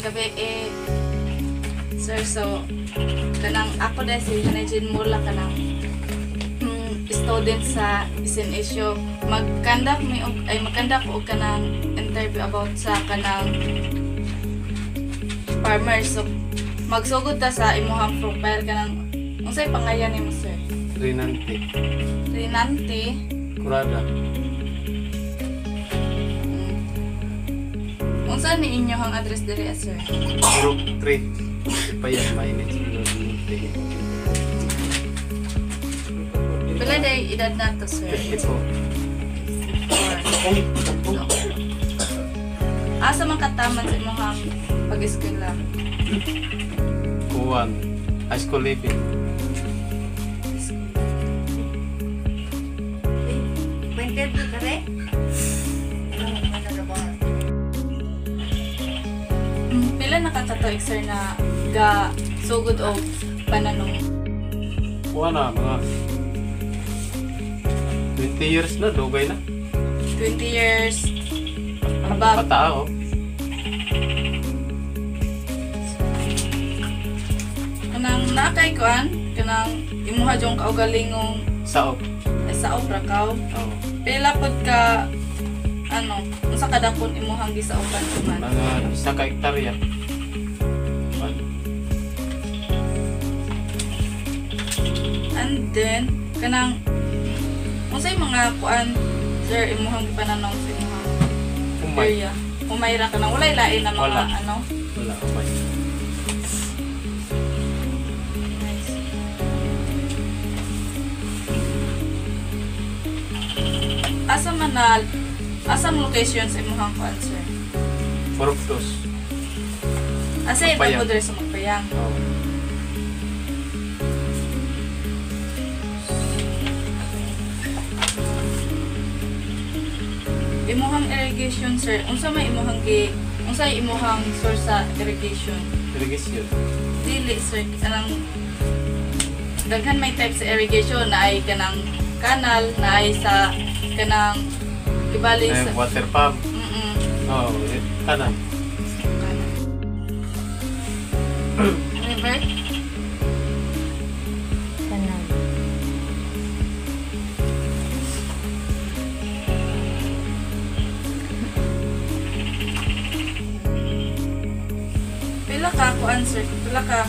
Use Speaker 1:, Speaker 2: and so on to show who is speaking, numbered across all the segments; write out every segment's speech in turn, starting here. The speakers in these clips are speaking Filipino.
Speaker 1: Mayong gabi sir, so kanang ako dahil si Hanajin Mula kanang student sa SNSU magkandak ko og kanang interview about sa kanang farmer. So magsugod ta sa imuhang profile kanang unsay pangalan nimo sir? Rinante
Speaker 2: Kurada.
Speaker 1: Unsa ni inyong address diri sir?
Speaker 2: Group 3. Payan mainit sa
Speaker 1: Pila day edad nato sir?
Speaker 2: 54.
Speaker 1: Asa man kataman sa imuhang pag-eskwela?
Speaker 2: Kuwan. High school living.
Speaker 3: Interview ka rin?
Speaker 1: Pila nakakatuig sir na ga sugod og pananong?
Speaker 2: Kuwan na, mga 20 years na, dugay na.
Speaker 1: 20 years above.
Speaker 2: Patao.
Speaker 1: Kanang nakay kuan, kanang imuha jong kaugalingong
Speaker 2: Sao.
Speaker 1: sa obra kaw.
Speaker 2: Oh.
Speaker 1: Pila pod ka ano, unsa kadakon imuhang gisauban man?
Speaker 2: Mga 1 ka hektarya.
Speaker 1: And then kanang unsay mga kuan sir imuhang gipananaw sa imuhang
Speaker 2: Umay.
Speaker 1: area? Umayra ka nang walay lain na mga
Speaker 2: Wala.
Speaker 1: ano?
Speaker 2: Wala, umay.
Speaker 1: Nice. Asa mo location sa imuhang kuan sir?
Speaker 2: Purpose.
Speaker 1: Asa ito
Speaker 2: Magpayang.
Speaker 1: po diri sa Magpayang?
Speaker 2: Oh.
Speaker 1: Imuhang irrigation sir, unsa imuhang source sa irrigation?
Speaker 2: Irrigation.
Speaker 1: Dili sir, kanang daghan may type sa irrigation na ay kanang kanal, na ay sa kanang ibali sa
Speaker 2: Water pump. Oh, kanan.
Speaker 1: river.
Speaker 3: Kanan.
Speaker 1: Pila ka kuan sir, pila ka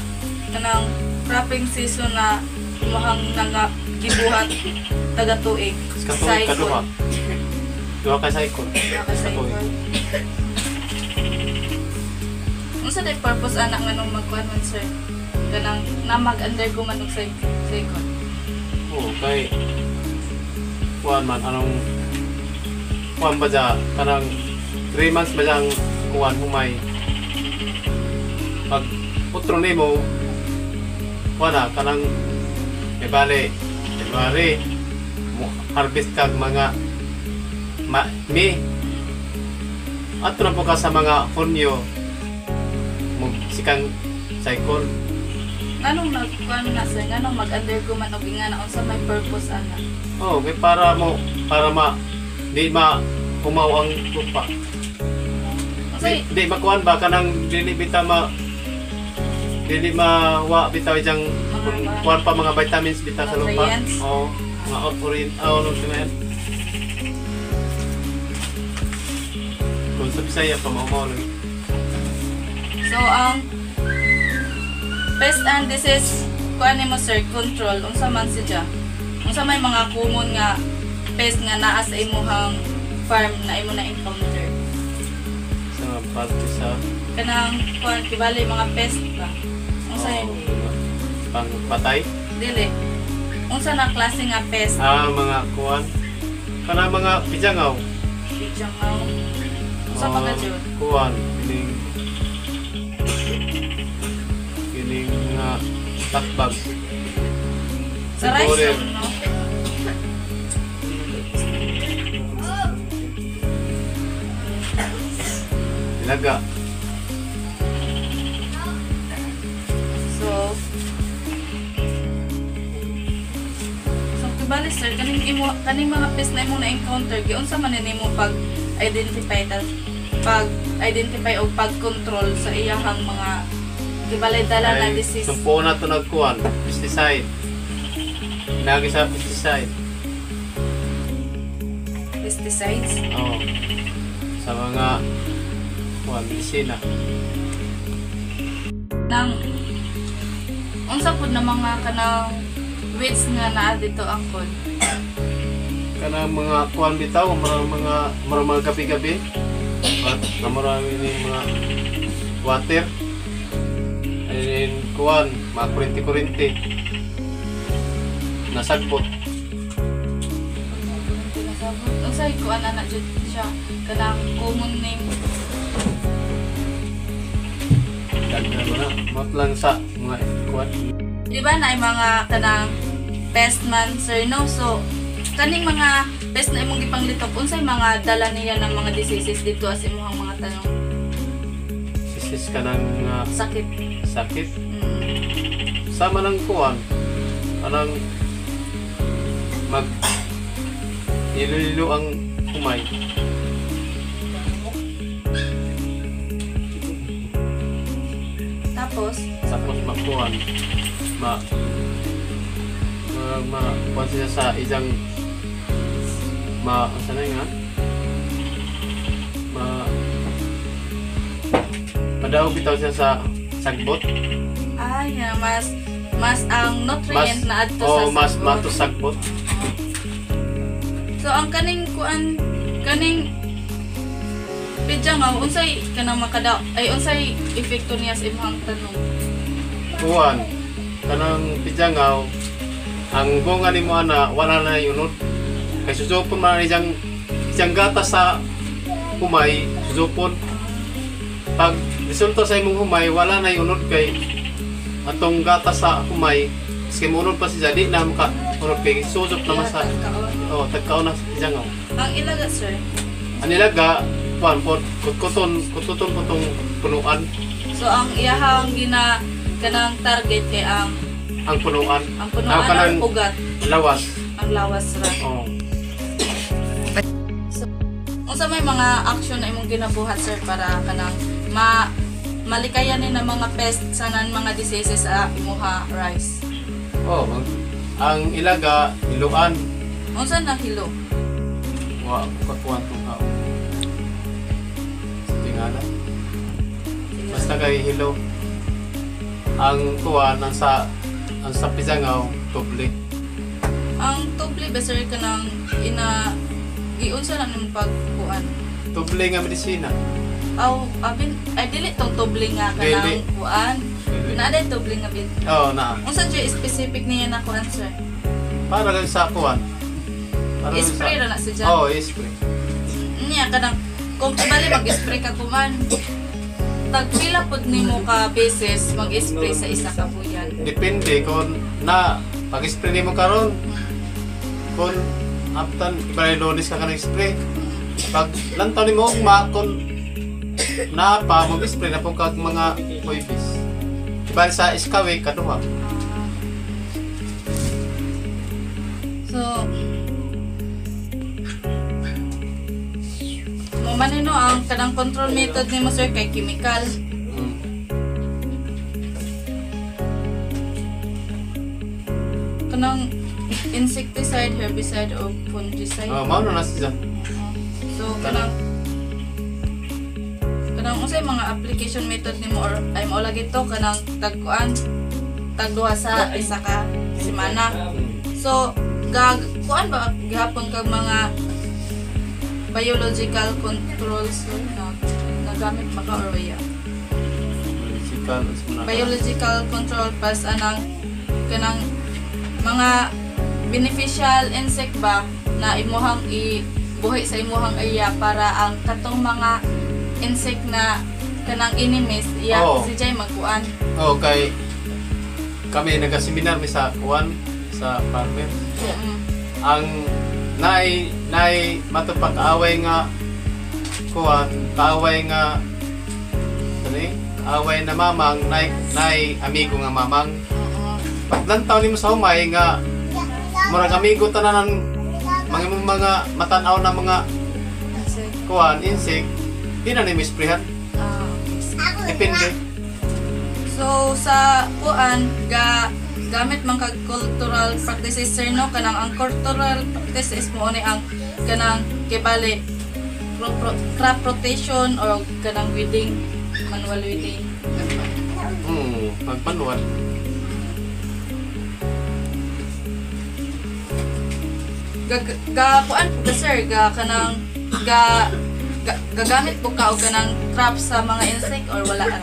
Speaker 1: kanang cropping season na imuhang nga gibuhat taga tuig.
Speaker 2: Kaduha. Duha ka cycle.
Speaker 1: Naka-cycle. Unsa day purpose anak nga nung magkuhan man sir? Kanang na mag-undergo man og cycle.
Speaker 2: Oo, kay kuwan man, anong kuwan ba dya, kanang 3 months ba dyang kuwan humay. Pag putro ni mo, kuwan na, kanang ibali, January, harvest kag mga May. At na po ka sa mga Hunyo, sikang cycle.
Speaker 1: Nganong nagkuhan na sir? Nganong mag-undergo man og inga na unsa may purpose ana?
Speaker 2: Oh, okay, para di kumaw ang lupa.
Speaker 1: Unsay
Speaker 2: Di makuan ba kanang dili mawa bitaw jang kuan pa mga vitamins bitaw sa lupa.
Speaker 1: Nutrients.
Speaker 2: Oh, mga ano yan. Kung sa Bisaya pa mao lagi.
Speaker 1: so ang pest and disease kuan nimo sir control unsa man siya? Unsa may mga common nga pest nga naa sa imuhang farm na imo na encounter?
Speaker 2: Sa parte sa
Speaker 1: Kanang kuan kibali mga pest ba? Unsa yun?
Speaker 2: pang patay.
Speaker 1: Dili. Unsa na klase nga pest?
Speaker 2: Mga kuan kana mga pijangaw.
Speaker 1: Pijangaw. Unsa pa ka jud?
Speaker 2: Kuan kining nga takbag.
Speaker 1: Sa rice
Speaker 2: Siguro.
Speaker 1: no?
Speaker 2: Ilaga.
Speaker 1: So kibali sir kaning mga pest na imo na encounter giunsa man nimo pag identify ta pag pag-identify o pag-control sa iyahang mga kibalay dala na disease.
Speaker 2: Sumpo na ito nagkuhan, pesticide. Nagi sa pesticide.
Speaker 1: Pesticides.
Speaker 2: Oo. Sa mga kuhan, medisina.
Speaker 1: Nang unsa pud na mga kanang weeds nga naa dito angkon.
Speaker 2: Kanang mga kuhan bitaw, mga gabi-gabi. At marami ni mga water. And kuhan, mga kurinti-kurinti. Nasagbot.
Speaker 1: Unsay kuan na jud siya kanang common name.
Speaker 2: Dagdag mo na. Mat lang sa mga kuhan.
Speaker 1: Di ba na mga kanang pest man sir no? So kaning mga pest na imong gipanglitok unsay mga dala niya ng mga diseases dito as imong mga tanong
Speaker 2: Sisis ka ng
Speaker 1: sakit.
Speaker 2: sakit. Sama ng kuhan. Anang mag ililo ang humay.
Speaker 1: Tapos
Speaker 2: Tapos magkuhan. Kuhan siya sa isang ano na nga? Madaog bitaw siya sa sagbot.
Speaker 1: ay mas ang nutrient na adto sa
Speaker 2: mas
Speaker 1: sagbot.
Speaker 2: mato sagbot.
Speaker 1: So ang kaning kuan kaning pidyangaw unsay kanang makada ay unsay epekto niya sa imong tanong.
Speaker 2: Kuhan. Kanang pijangaw, ang bunga ni mo ana wala na yunod. Kay susupon man isang gata sa humay, susupon. Pag resulta sa imong humay, wala na yunod kay atong gata sa humay, kasi munod pa siya, di na maka munod kay susop naman sa tagkaon na sa pijangaw.
Speaker 1: Ang ilaga sir.
Speaker 2: Ang nilaga, kuhan po, kutkuton putong punuan,
Speaker 1: So ang iyahang kanang target kay ang
Speaker 2: punuan.
Speaker 1: punuan
Speaker 2: kanang
Speaker 1: ang ugat,
Speaker 2: lawas.
Speaker 1: ang lawas ra.
Speaker 2: Oh.
Speaker 1: So unsa may mga action na imong ginabuhat sir para kanang malikayan ni na mga pest sanan mga diseases sa imuha rice.
Speaker 2: Oh, ang ilaga, iluan.
Speaker 1: Unsa na hilo?
Speaker 2: Wa kakuan tong kao. Tingala. Basta kay hilo. Ang kuan ang sa pisangaw tuble.
Speaker 1: Ang tuble ba sir kanang giunsa lang ng pagkuan?
Speaker 2: Tuble nga medisina.
Speaker 1: Ay dili tong tuble nga
Speaker 2: Dili.
Speaker 1: kanang kuan.
Speaker 2: Dili.
Speaker 1: Na day tuble nga bit.
Speaker 2: Oh, na.
Speaker 1: Unsa jud specific niya na kuan sir?
Speaker 2: Para lang sa kuan.
Speaker 1: I-spray ra na siya.
Speaker 2: Oh, i-spray.
Speaker 1: Niya kanang kung kabali mag-spray ka kuman. Tagpila pod nimo ka beses mag-spray sa isa ka buyan.
Speaker 2: Depende kung pag-spray nimo karon. Kung aptan ibalik lunes ka kanang spray. Pag lantaw nimo ugma kung pa mag-spray na po kag mga kuybis. Ibalik sa iskawe kaduha.
Speaker 1: So manino ang kanang control method nimo sir kay chemical. Kanang insecticide, herbicide o fungicide.
Speaker 2: Mao na siya.
Speaker 1: So kanang unsay mga application method nimo or ay mao lagi to kanang tagduha sa isa ka semana. So kuan ba gihapon kag mga biological controls nagamit ba ka or waya? Biological control pas anang kanang mga beneficial insect ba na imuhang ibuhi sa imuhang area para ang katong mga insect na kanang enemies si Jay magkuan.
Speaker 2: Kay kami naga-seminar mi sa kuan sa farmer. Ang nay matupag away nga kuan, kaaway nga away na mamang nay amigo nga mamang. Paglantaw nimo sa humay nga murag amigo tanan mga matanaw na mga kuan insect, di na nimo isprehan. Depende.
Speaker 1: So sa kuan gamit man kag cultural practices sir no, kanang ang cultural practices mo ni ang kanang kibali crop rotation or kanang wedding, manual wedding.
Speaker 2: Magmanual.
Speaker 1: Kuan po ka sir, kanang gagamit po ka og kanang trap sa mga insect or wala ra?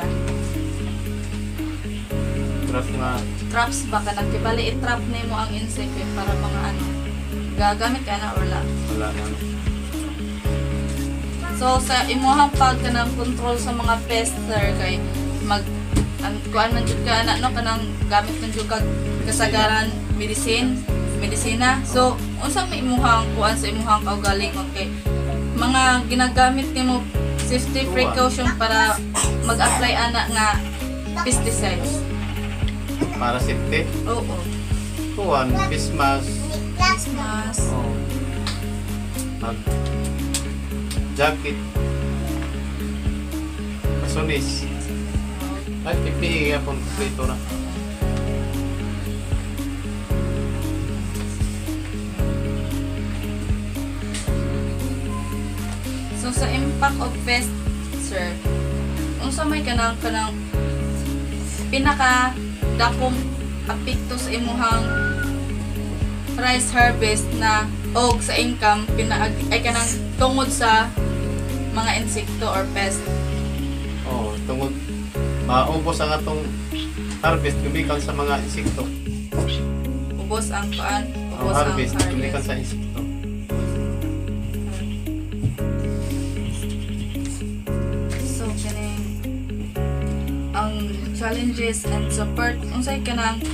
Speaker 1: Traps ba kanang kibali i-trap nimo ang insect para mga ano? Gagamit ka na or wala?
Speaker 2: Wala na.
Speaker 1: So sa imuhang pag kanang control sa mga pest sir kay kuan man jud ka no, kanang gamit man jud kag kasagaran medisina. So unsa may imuhang kuan sa imuhang kaugaling okay? Mga ginagamit nimo safety precaution para mag-apply ana nga pesticides.
Speaker 2: Para safety.
Speaker 1: Oo.
Speaker 2: Kuan, Christmas.
Speaker 1: Oh.
Speaker 2: Mag jacket. Kasunis. Ay, PPE yapon kompleto na.
Speaker 1: So sa impact of pest sir, unsa may kanang pinaka dakong apekto sa imuhang rice harvest na og sa income ay kanang tungod sa mga insekto or pest?
Speaker 2: Tungod maubos ang atong harvest gumikan sa mga insekto.
Speaker 1: Ubos ang kuan,
Speaker 2: Ang
Speaker 1: ubos ang
Speaker 2: harvest gumikan
Speaker 1: harvest.
Speaker 2: sa insekto.
Speaker 1: So kining ang challenges and support unsay kanang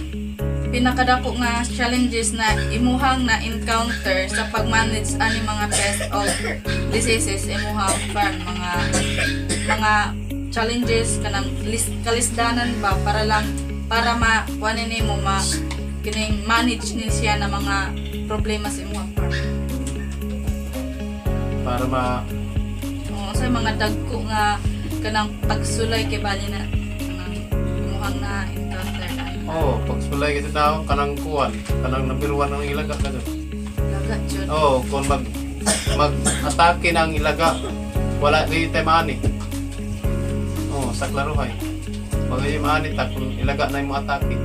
Speaker 1: pinakadako nga challenges na imuhang na encounter sa pagmanage ani mga pest o diseases imuhang farm, mga challenges kanang kalisdanan ba para kuanin nimo kining manage ni siya na mga problema sa imuhang farm.
Speaker 2: Para
Speaker 1: Unsay mga dagko nga kanang pagsulay kay bali na kanang imuhang na encounter na.
Speaker 2: pagsulay kita tao kanang kuwan, kanang nabiruan ng ilaga ka doon.
Speaker 1: Lagat jud.
Speaker 2: Kung mag-atake ng ilaga, wala rin tayo maani. Sa klaruhay. Pag yung maani ta, kung ilaga na yung mga atake.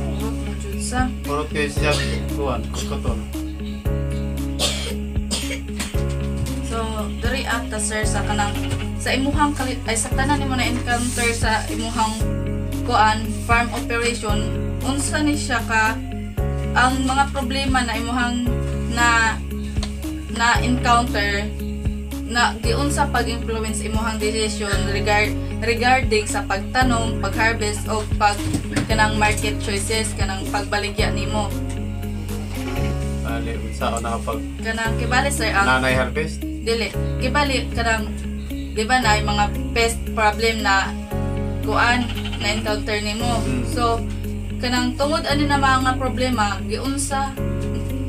Speaker 1: Urot mo jud sa.
Speaker 2: Purot kayo siya kuwan, kuskoton.
Speaker 1: So, diri ata sir sa kanang sa imuhang sa tanan nimo na encounter sa imuhang kuan farm operation, unsa ni siya ka ang mga problema na imuhang na encounter na giunsa pag-influence imuhang decision regarding sa pagtanom, pag-harvest o kanang market choices kanang pagbaligya nimo.
Speaker 2: Bali, unsa na pag
Speaker 1: Kanang kibali sir ang
Speaker 2: nanay harvest?
Speaker 1: dili kibali kanang di ba na yung mga pest problem na kuan na encounter nimo. So kanang tungod ani na mga problema giunsa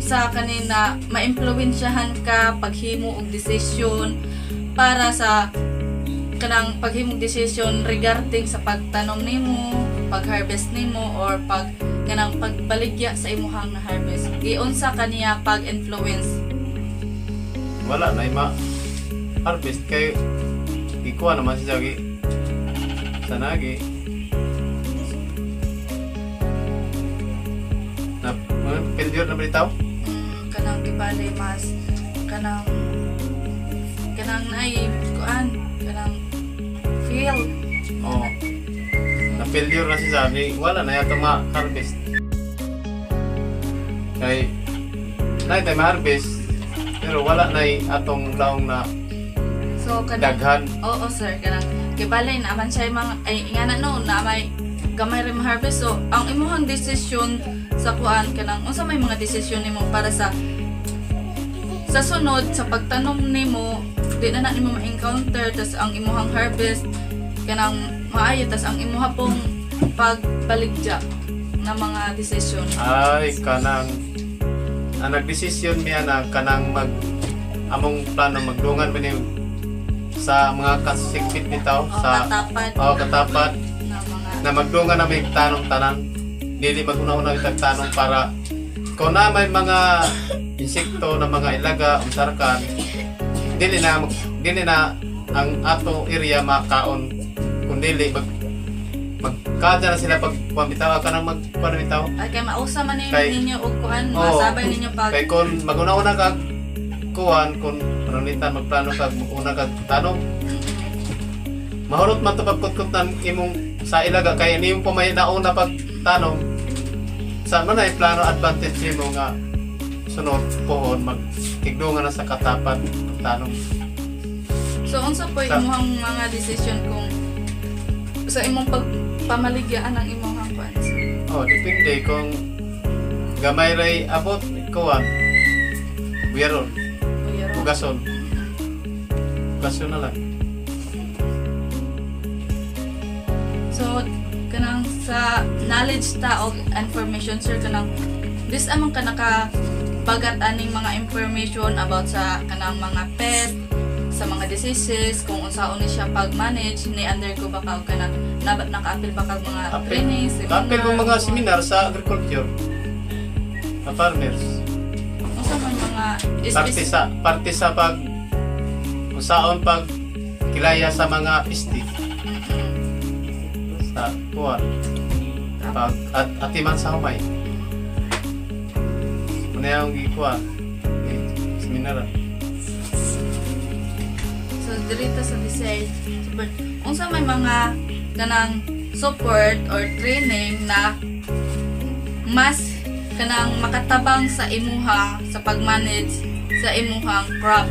Speaker 1: sa kanina maimpluwensyahan ka paghimo og desisyon para sa kanang paghimo og desisyon regarding sa pagtanom nimo, pag-harvest nimo or kanang pagbaligya sa imuhang na harvest. Giunsa kaniya pag-influence?
Speaker 2: Wala na ima harvest kay ikuha naman siya sa nagi na failure na bitaw.
Speaker 1: Kanang gibali mas kanang ay kuan kanang feel
Speaker 2: Na failure na siya ni wala na yato ma-harvest kay na tayo ma-harvest pero wala na atong laong na
Speaker 1: so kanang
Speaker 2: daghan.
Speaker 1: oo sir kanang gibali na man siya mga ay ingana no na may gamay rin ma-harvest. So ang imuhang desisyon sa kuan kanang unsa may mga desisyon nimo para sa sunod sa pagtanom nimo di na nimo ma-encounter tas ang imuhang harvest kanang maayo tas ang imuha pong pagbaligya na mga desisyon.
Speaker 2: Ay kanang ang nagdesisyon niya na kanang among plano magdungan ba ni sa mga kasikpit nito
Speaker 1: O
Speaker 2: sa
Speaker 1: katapat
Speaker 2: katapat
Speaker 1: na mga
Speaker 2: na magdungan na may tanong tanan dili maguna-una itag tanong para kung na may mga insekto na mga ilaga umsarkan dili na ang ato area makaon kung dili magkada na sila pag bitaw ka nang magpamitaw
Speaker 1: ay kay mausa man
Speaker 2: Kay-
Speaker 1: ninyo og kuan
Speaker 2: Oo.
Speaker 1: masabay ninyo pag
Speaker 2: kay kung maguna-una kag kuan kung panunitan magplano kag una kag tanong mahurot man to pagkutkutan imong sa ilaga kay nimo pa may nauna pag tanong sa man ay plano advantage nimo nga sunod pohon magtigdungan na sa katapat tanong
Speaker 1: so unsa po
Speaker 2: Sa-
Speaker 1: imong mga decision kung sa imong pagpamaligyan ang imong kuan
Speaker 2: depende kung gamay ray abot kuan buyaron ugason na lang
Speaker 1: so kanang sa knowledge ta og information sir kanang this among ka nakabagat aning mga information about sa kanang mga pet sa mga diseases kung unsaon ni siya pag-manage ni undergo ba ka og kanang naka-apil ba kag mga trainings
Speaker 2: kapil mo mga seminar sa agriculture sa farmers
Speaker 1: unsa man mga
Speaker 2: parte sa pag usaon pag kilaya sa mga piste sa kuwan pag atiman sa humay ano yung gikuan seminar
Speaker 1: so dirita sa Bisay super unsa may mga kanang support or training na mas kanang makatabang sa imuha sa pag-manage sa imuhang crop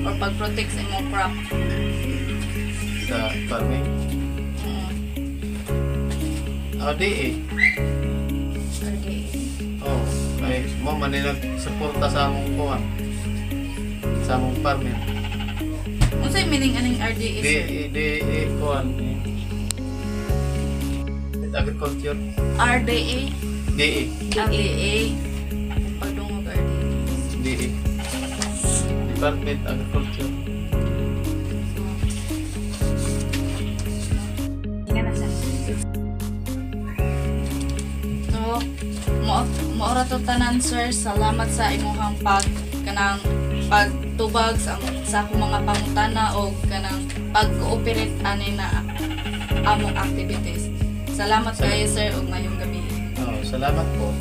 Speaker 1: or pag-protect sa imong crop.
Speaker 2: sa farming di
Speaker 1: Okay.
Speaker 2: kay mo man nila suporta sa among kuwan sa among farming
Speaker 1: Unsay meaning aning RDA sir?
Speaker 2: di kuwan agriculture
Speaker 1: RDA?
Speaker 2: di
Speaker 1: RDA. Pagdungog RDA.
Speaker 2: di Department Agriculture
Speaker 3: Tingnan na siya.
Speaker 1: So, moora to tanan sir, salamat sa imuhang kanang pagtubag sa akong mga pangutana o kanang pag-cooperate ani na among activities. Salamat kayo sir ug mayong gabi.
Speaker 2: salamat po